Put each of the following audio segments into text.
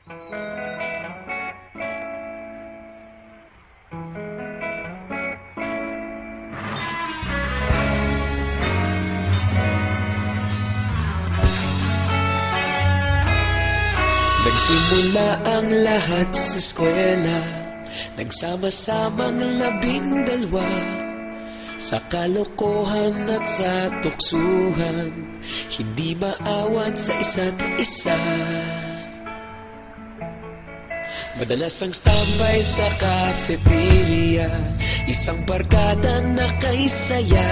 Nagsimula ang lahat sa eskwela, nagsama-samang 12, sa kalokohan at sa tuksuhan, hindi maawat sa isa't isa. Madalas ang standby sa cafeteria, isang barkada na kay saya.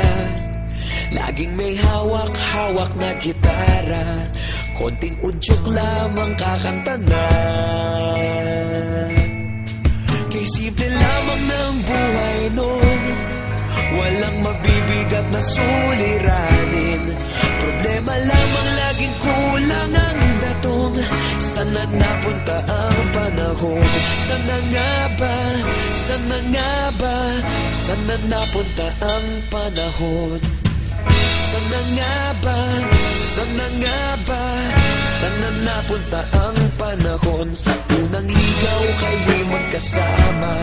Laging may hawak-hawak na gitara, konting udyok lamang kakanta na. Kay simple lamang ng buhay nun, walang mabibigat na suliranin. Problema lamang laging kulang ang datong. Sana napunta ang panahon? Sana nga ba? Sana nga ba? Sana napunta ang panahon? Sana nga ba? Sana nga ba? Sana napunta ang panahon? Sa unang ligaw kayo'y magkasama,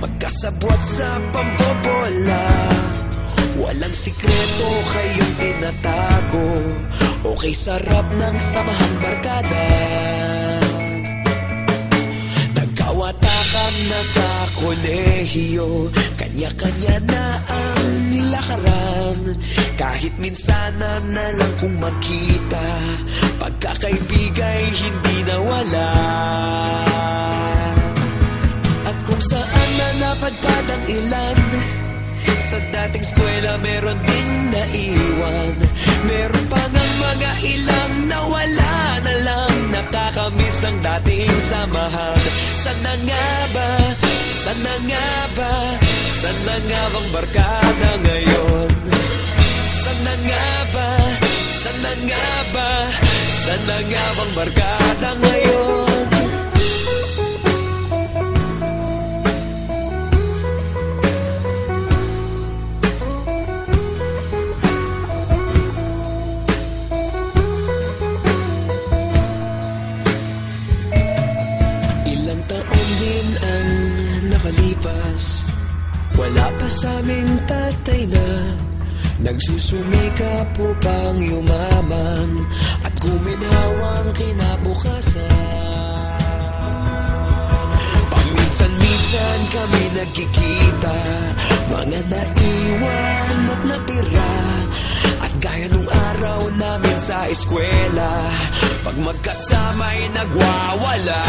magkasabwat sa pambobola. Walang sikreto kayong tinatago, okay sarap ng samahang barkada. Nagkawatakan na sa kolehiyo, kanya-kanya na ang lakaran. Kahit minsanan na lang kung magkita, pagkakaibigay hindi nawala. At kung saan na napadpad ang ilan, sa dating eskwela meron ding naiwan. Meron pa ngang mga ilang nawala na lang, nakakamiss ang dating samahan. Sana nga ba? Sana nga ba? Sana nga bang barkada ngayon? Sana nga ba? Sana nga ba? Sana nga bang barkada ngayon? Ilang taon din ang nakalipas, wala pa sa aming tatay na nagsusumikap upang yumaman at guminhawang kinabukasan. Paminsan-minsan kami nagkikita, mga naiwan at natira. At gaya nung araw namin sa eskwela, pag magkasama'y nagwawala.